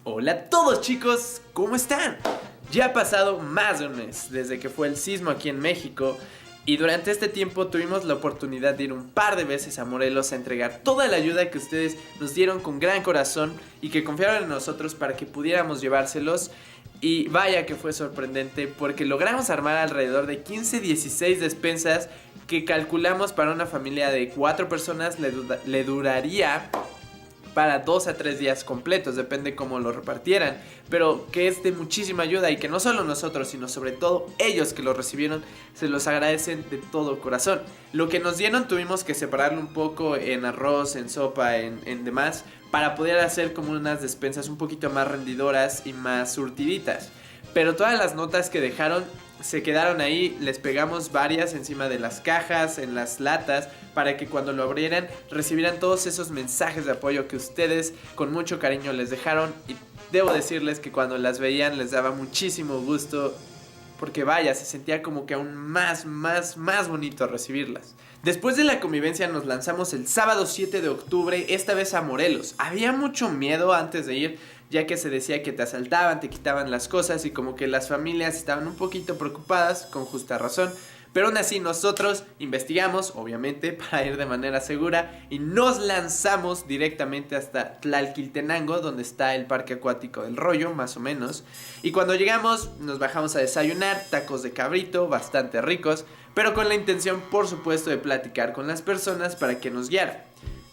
Hola a todos chicos, ¿cómo están? Ya ha pasado más de un mes desde que fue el sismo aquí en México y durante este tiempo tuvimos la oportunidad de ir un par de veces a Morelos a entregar toda la ayuda que ustedes nos dieron con gran corazón y que confiaron en nosotros para que pudiéramos llevárselos. Y vaya que fue sorprendente porque logramos armar alrededor de 15-16 despensas que calculamos para una familia de 4 personas le duraría para 2 a 3 días completos, depende cómo lo repartieran, pero que es de muchísima ayuda y que no solo nosotros, sino sobre todo ellos que lo recibieron, se los agradecen de todo corazón. Lo que nos dieron tuvimos que separarlo un poco en arroz, en sopa, en demás, para poder hacer como unas despensas un poquito más rendidoras y más surtiditas. Pero todas las notas que dejaron se quedaron ahí, les pegamos varias encima de las cajas, en las latas, para que cuando lo abrieran recibieran todos esos mensajes de apoyo que ustedes con mucho cariño les dejaron. Y debo decirles que cuando las veían les daba muchísimo gusto, porque vaya, se sentía como que aún más bonito recibirlas. Después de la convivencia nos lanzamos el sábado 7 de octubre, esta vez a Morelos. Había mucho miedo antes de ir, ya que se decía que te asaltaban, te quitaban las cosas y como que las familias estaban un poquito preocupadas, con justa razón. Pero aún así nosotros investigamos, obviamente, para ir de manera segura y nos lanzamos directamente hasta Tlalquiltenango, donde está el parque acuático del Rollo, más o menos. Y cuando llegamos nos bajamos a desayunar, tacos de cabrito, bastante ricos, pero con la intención, por supuesto, de platicar con las personas para que nos guiaran.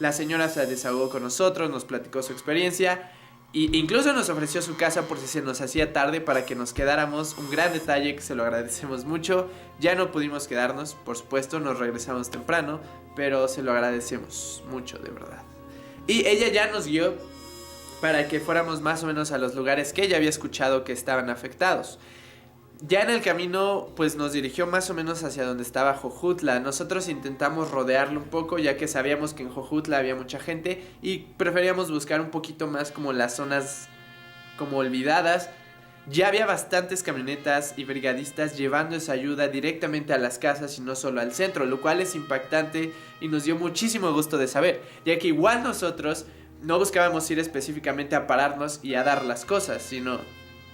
La señora se desahogó con nosotros, nos platicó su experiencia y incluso nos ofreció su casa por si se nos hacía tarde para que nos quedáramos. Un gran detalle que se lo agradecemos mucho. Ya no pudimos quedarnos, por supuesto, nos regresamos temprano, pero se lo agradecemos mucho, de verdad. Y ella ya nos guió para que fuéramos más o menos a los lugares que ella había escuchado que estaban afectados. Ya en el camino pues nos dirigió más o menos hacia donde estaba Jojutla. Nosotros intentamos rodearlo un poco, ya que sabíamos que en Jojutla había mucha gente y preferíamos buscar un poquito más como las zonas como olvidadas. Ya había bastantes camionetas y brigadistas llevando esa ayuda directamente a las casas y no solo al centro, lo cual es impactante y nos dio muchísimo gusto de saber, ya que igual nosotros no buscábamos ir específicamente a pararnos y a dar las cosas, sino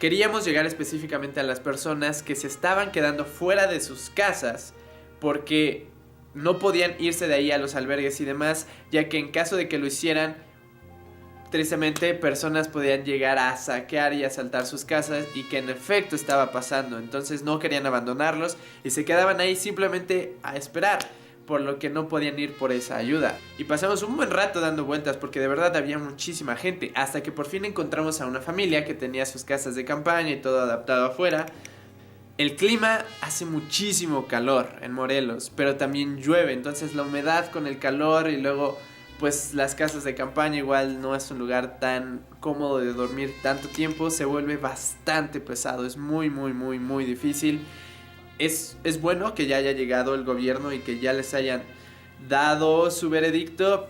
queríamos llegar específicamente a las personas que se estaban quedando fuera de sus casas porque no podían irse de ahí a los albergues y demás, ya que en caso de que lo hicieran, tristemente personas podían llegar a saquear y asaltar sus casas, y que en efecto estaba pasando. Entonces no querían abandonarlos y se quedaban ahí simplemente a esperar, por lo que no podían ir por esa ayuda. Y pasamos un buen rato dando vueltas porque de verdad había muchísima gente, hasta que por fin encontramos a una familia que tenía sus casas de campaña y todo adaptado afuera. El clima hace muchísimo calor en Morelos, pero también llueve, entonces la humedad con el calor y luego pues las casas de campaña igual no es un lugar tan cómodo de dormir tanto tiempo, se vuelve bastante pesado, es muy difícil. Es bueno que ya haya llegado el gobierno y que ya les hayan dado su veredicto,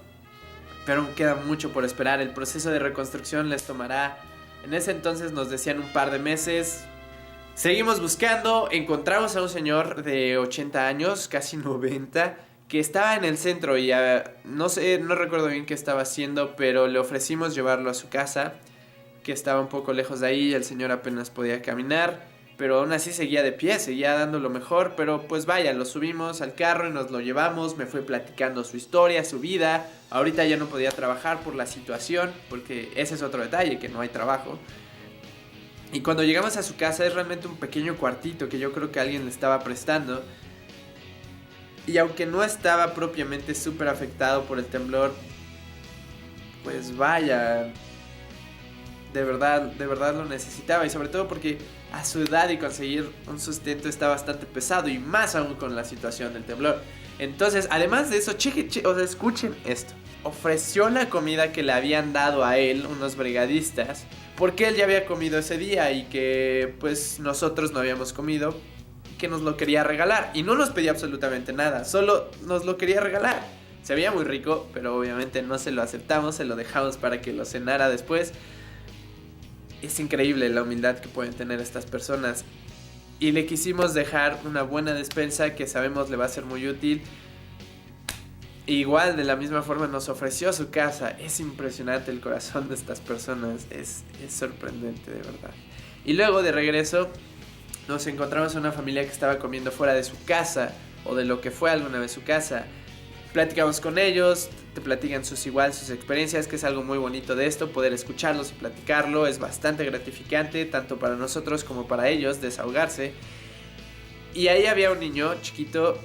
pero queda mucho por esperar. El proceso de reconstrucción les tomará, en ese entonces nos decían, un par de meses. Seguimos buscando, encontramos a un señor de 80 años, casi 90, que estaba en el centro y no recuerdo bien qué estaba haciendo, pero le ofrecimos llevarlo a su casa, que estaba un poco lejos de ahí. El señor apenas podía caminar, pero aún así seguía de pie, seguía dando lo mejor. Pero pues vaya, lo subimos al carro y nos lo llevamos. Me fue platicando su historia, su vida. Ahorita ya no podía trabajar por la situación, porque ese es otro detalle, que no hay trabajo. Y cuando llegamos a su casa es realmente un pequeño cuartito que yo creo que alguien le estaba prestando. Y aunque no estaba propiamente súper afectado por el temblor, pues vaya, de verdad lo necesitaba. Y sobre todo porque a su edad y conseguir un sustento está bastante pesado, y más aún con la situación del temblor. Entonces, además de eso, escuchen esto. Ofreció la comida que le habían dado a él unos brigadistas, porque él ya había comido ese día y que pues nosotros no habíamos comido, que nos lo quería regalar. Y no nos pedía absolutamente nada, solo nos lo quería regalar. Se veía muy rico, pero obviamente no se lo aceptamos, se lo dejamos para que lo cenara después. Es increíble la humildad que pueden tener estas personas. Y le quisimos dejar una buena despensa que sabemos le va a ser muy útil. Igual, de la misma forma, nos ofreció su casa. Es impresionante el corazón de estas personas. Es sorprendente, de verdad. Y luego, de regreso, nos encontramos una familia que estaba comiendo fuera de su casa, o de lo que fue alguna vez su casa. Platicamos con ellos, te platican sus experiencias, que es algo muy bonito de esto, poder escucharlos y platicarlo. Es bastante gratificante, tanto para nosotros como para ellos, desahogarse. Y ahí había un niño chiquito,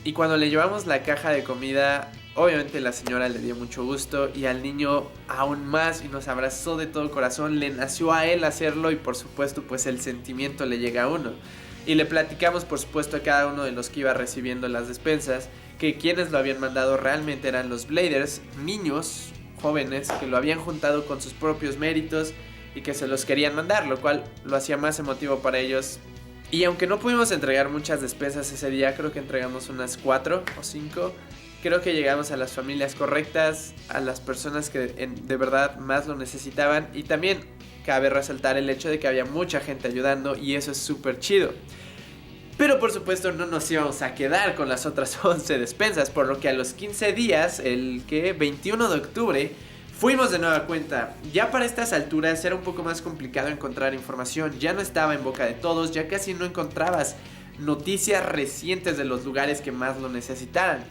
y cuando le llevamos la caja de comida, obviamente la señora le dio mucho gusto, y al niño aún más, y nos abrazó de todo corazón. Le nació a él hacerlo, y por supuesto pues el sentimiento le llega a uno. Y le platicamos por supuesto a cada uno de los que iba recibiendo las despensas, que quienes lo habían mandado realmente eran los Bladers, niños jóvenes que lo habían juntado con sus propios méritos y que se los querían mandar, lo cual lo hacía más emotivo para ellos. Y aunque no pudimos entregar muchas despensas ese día, creo que entregamos unas 4 o 5, creo que llegamos a las familias correctas, a las personas que de verdad más lo necesitaban. Y también cabe resaltar el hecho de que había mucha gente ayudando, y eso es súper chido. Pero por supuesto no nos íbamos a quedar con las otras 11 despensas, por lo que a los 15 días, el 21 de octubre, fuimos de nueva cuenta. Ya para estas alturas era un poco más complicado encontrar información, ya no estaba en boca de todos, ya casi no encontrabas noticias recientes de los lugares que más lo necesitaran.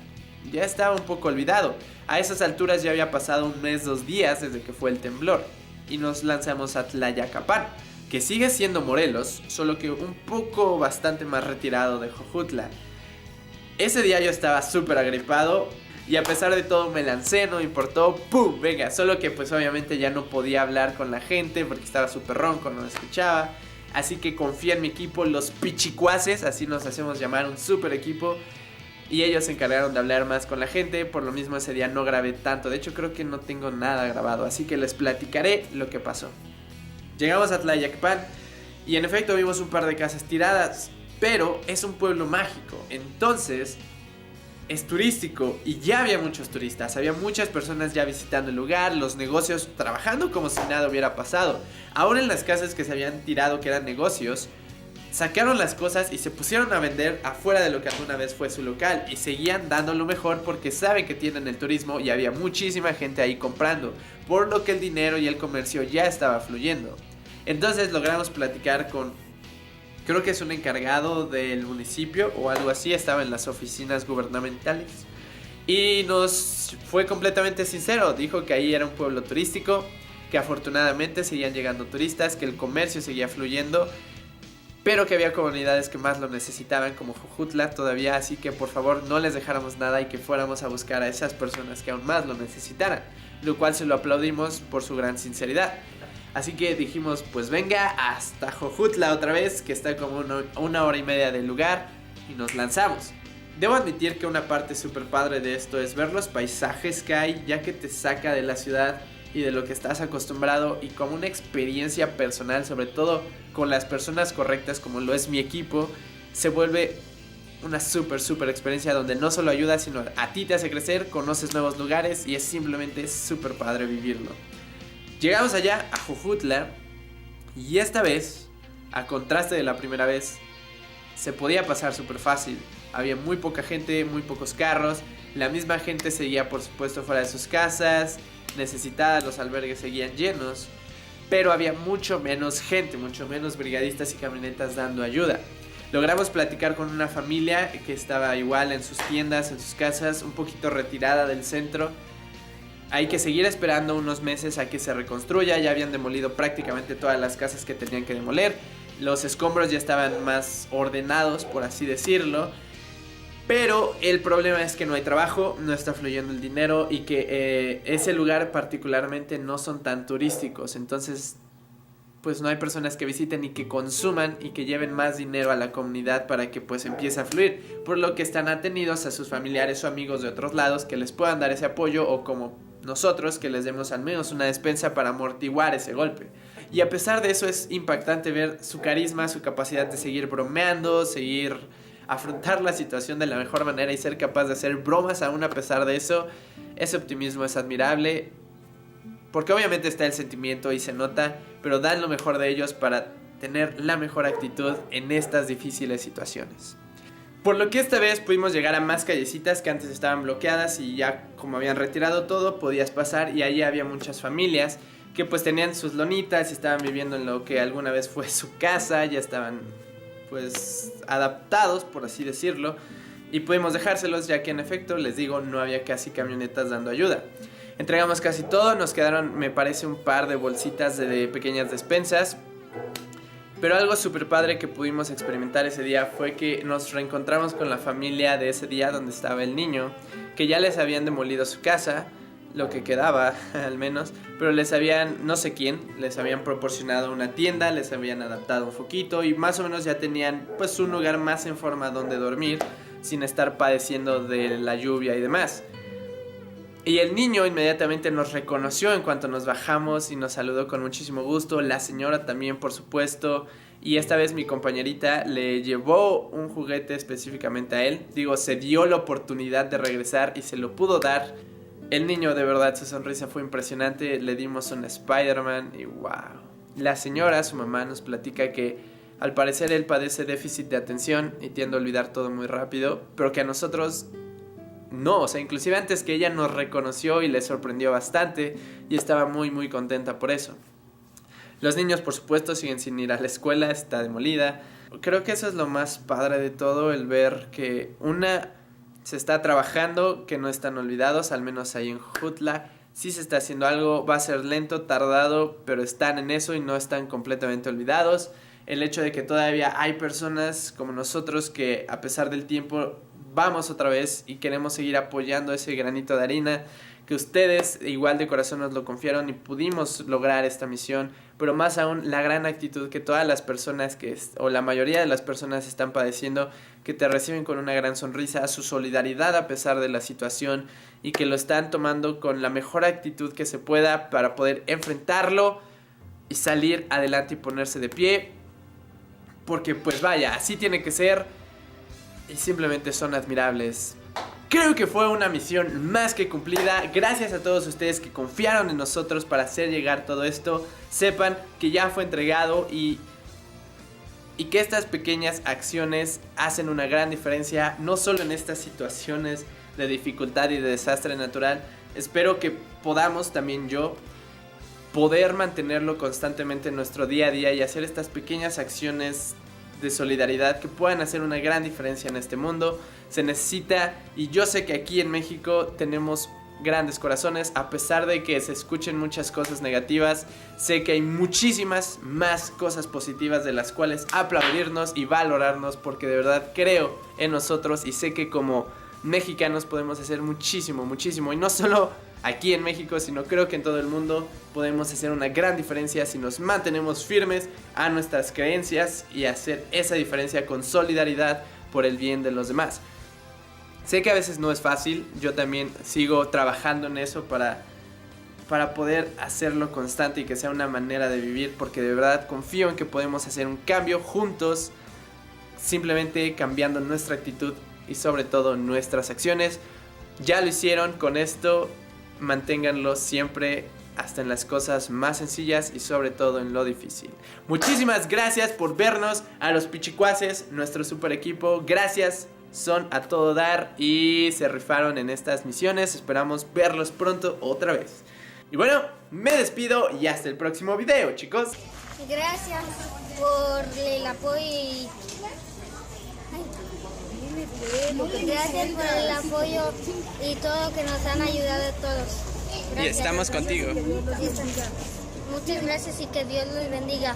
Ya estaba un poco olvidado. A esas alturas ya había pasado un mes, 2 días desde que fue el temblor, y nos lanzamos a Tlayacapan, que sigue siendo Morelos, solo que un poco bastante más retirado de Jojutla. Ese día yo estaba súper agripado, y a pesar de todo me lancé, no me importó, ¡pum! Venga, solo que pues obviamente ya no podía hablar con la gente porque estaba súper ronco, no me escuchaba. Así que confié en mi equipo, los pichicuaces, así nos hacemos llamar, un súper equipo. Y ellos se encargaron de hablar más con la gente. Por lo mismo ese día no grabé tanto, de hecho creo que no tengo nada grabado, así que les platicaré lo que pasó. Llegamos a Tlayacapan y en efecto vimos un par de casas tiradas, pero es un pueblo mágico, entonces es turístico y ya había muchos turistas, había muchas personas ya visitando el lugar, los negocios trabajando como si nada hubiera pasado. Ahora en las casas que se habían tirado, que eran negocios, sacaron las cosas y se pusieron a vender afuera de lo que alguna vez fue su local, y seguían dando lo mejor porque saben que tienen el turismo y había muchísima gente ahí comprando, por lo que el dinero y el comercio ya estaba fluyendo. Entonces logramos platicar con, creo que es un encargado del municipio o algo así, estaba en las oficinas gubernamentales, y nos fue completamente sincero. Dijo que ahí era un pueblo turístico, que afortunadamente seguían llegando turistas, que el comercio seguía fluyendo, pero que había comunidades que más lo necesitaban, como Jojutla todavía, así que por favor no les dejáramos nada y que fuéramos a buscar a esas personas que aún más lo necesitaran, lo cual se lo aplaudimos por su gran sinceridad. Así que dijimos, pues venga hasta Jojutla otra vez, que está como una hora y media del lugar, y nos lanzamos. Debo admitir que una parte súper padre de esto es ver los paisajes que hay, ya que te saca de la ciudad y de lo que estás acostumbrado, y como una experiencia personal, sobre todo con las personas correctas como lo es mi equipo, se vuelve una súper experiencia donde no solo ayuda, sino a ti te hace crecer, conoces nuevos lugares y es simplemente súper padre vivirlo. Llegamos allá a Jojutla y esta vez, a contraste de la primera vez, se podía pasar súper fácil. Había muy poca gente, muy pocos carros, la misma gente seguía por supuesto fuera de sus casas, necesitadas, los albergues seguían llenos, pero había mucho menos gente, mucho menos brigadistas y camionetas dando ayuda. Logramos platicar con una familia que estaba igual en sus tiendas, en sus casas, un poquito retirada del centro. Hay que seguir esperando unos meses a que se reconstruya. Ya habían demolido prácticamente todas las casas que tenían que demoler. Los escombros ya estaban más ordenados, por así decirlo. Pero el problema es que no hay trabajo, no está fluyendo el dinero, y que ese lugar particularmente no son tan turísticos. Entonces, pues no hay personas que visiten y que consuman y que lleven más dinero a la comunidad para que pues empiece a fluir. Por lo que están atenidos a sus familiares o amigos de otros lados que les puedan dar ese apoyo, o como nosotros, que les demos al menos una despensa para amortiguar ese golpe. Y a pesar de eso es impactante ver su carisma, su capacidad de seguir bromeando, seguir afrontar la situación de la mejor manera y ser capaz de hacer bromas aún a pesar de eso. Ese optimismo es admirable, porque obviamente está el sentimiento y se nota, pero dan lo mejor de ellos para tener la mejor actitud en estas difíciles situaciones. Por lo que esta vez pudimos llegar a más callecitas que antes estaban bloqueadas y ya como habían retirado todo podías pasar, y allí había muchas familias que pues tenían sus lonitas y estaban viviendo en lo que alguna vez fue su casa, ya estaban pues adaptados, por así decirlo, y pudimos dejárselos ya que en efecto, les digo, no había casi camionetas dando ayuda. Entregamos casi todo, nos quedaron me parece un par de bolsitas de pequeñas despensas. Pero algo súper padre que pudimos experimentar ese día fue que nos reencontramos con la familia de ese día donde estaba el niño, que ya les habían demolido su casa, lo que quedaba al menos, pero les habían, no sé quién, les habían proporcionado una tienda, les habían adaptado un foquito y más o menos ya tenían pues un lugar más en forma donde dormir sin estar padeciendo de la lluvia y demás. Y el niño inmediatamente nos reconoció en cuanto nos bajamos y nos saludó con muchísimo gusto. La señora también, por supuesto. Y esta vez mi compañerita le llevó un juguete específicamente a él. Digo, se dio la oportunidad de regresar y se lo pudo dar. El niño, de verdad, su sonrisa fue impresionante. Le dimos un Spider-Man y wow. La señora, su mamá, nos platica que al parecer él padece déficit de atención y tiende a olvidar todo muy rápido, pero que a nosotros no, o sea, inclusive antes que ella nos reconoció y le sorprendió bastante y estaba muy muy contenta por eso. Los niños, por supuesto, siguen sin ir a la escuela, está demolida. Creo que eso es lo más padre de todo, el ver que se está trabajando, que no están olvidados, al menos ahí en Jutla. Sí se está haciendo algo, va a ser lento, tardado, pero están en eso y no están completamente olvidados. El hecho de que todavía hay personas como nosotros que a pesar del tiempo vamos otra vez y queremos seguir apoyando ese granito de arena, que ustedes igual de corazón nos lo confiaron y pudimos lograr esta misión, pero más aún la gran actitud que todas las personas o la mayoría de las personas están padeciendo, que te reciben con una gran sonrisa, su solidaridad a pesar de la situación y que lo están tomando con la mejor actitud que se pueda para poder enfrentarlo y salir adelante y ponerse de pie, porque pues vaya, así tiene que ser. Y simplemente son admirables. Creo que fue una misión más que cumplida. Gracias a todos ustedes que confiaron en nosotros para hacer llegar todo esto. Sepan que ya fue entregado y que estas pequeñas acciones hacen una gran diferencia, no solo en estas situaciones de dificultad y de desastre natural. Espero que podamos también poder mantenerlo constantemente en nuestro día a día y hacer estas pequeñas acciones de solidaridad que puedan hacer una gran diferencia en este mundo. Se necesita, y yo sé que aquí en México tenemos grandes corazones, a pesar de que se escuchen muchas cosas negativas, sé que hay muchísimas más cosas positivas de las cuales aplaudirnos y valorarnos, porque de verdad creo en nosotros y sé que como mexicanos podemos hacer muchísimo, muchísimo, y no solo aquí en México, sino creo que en todo el mundo podemos hacer una gran diferencia si nos mantenemos firmes a nuestras creencias y hacer esa diferencia con solidaridad por el bien de los demás. Sé que a veces no es fácil, yo también sigo trabajando en eso para poder hacerlo constante y que sea una manera de vivir, porque de verdad confío en que podemos hacer un cambio juntos, simplemente cambiando nuestra actitud y sobre todo nuestras acciones. Ya lo hicieron con esto. Manténganlo siempre, hasta en las cosas más sencillas y sobre todo en lo difícil. Muchísimas gracias por vernos, a los pichicuaces, nuestro super equipo. Gracias, son a todo dar y se rifaron en estas misiones. Esperamos verlos pronto otra vez. Y bueno, me despido y hasta el próximo video, chicos. Gracias por el apoyo y... Gracias por el apoyo y todo que nos han ayudado a todos. Gracias. Y estamos contigo. Muchas gracias y que Dios los bendiga.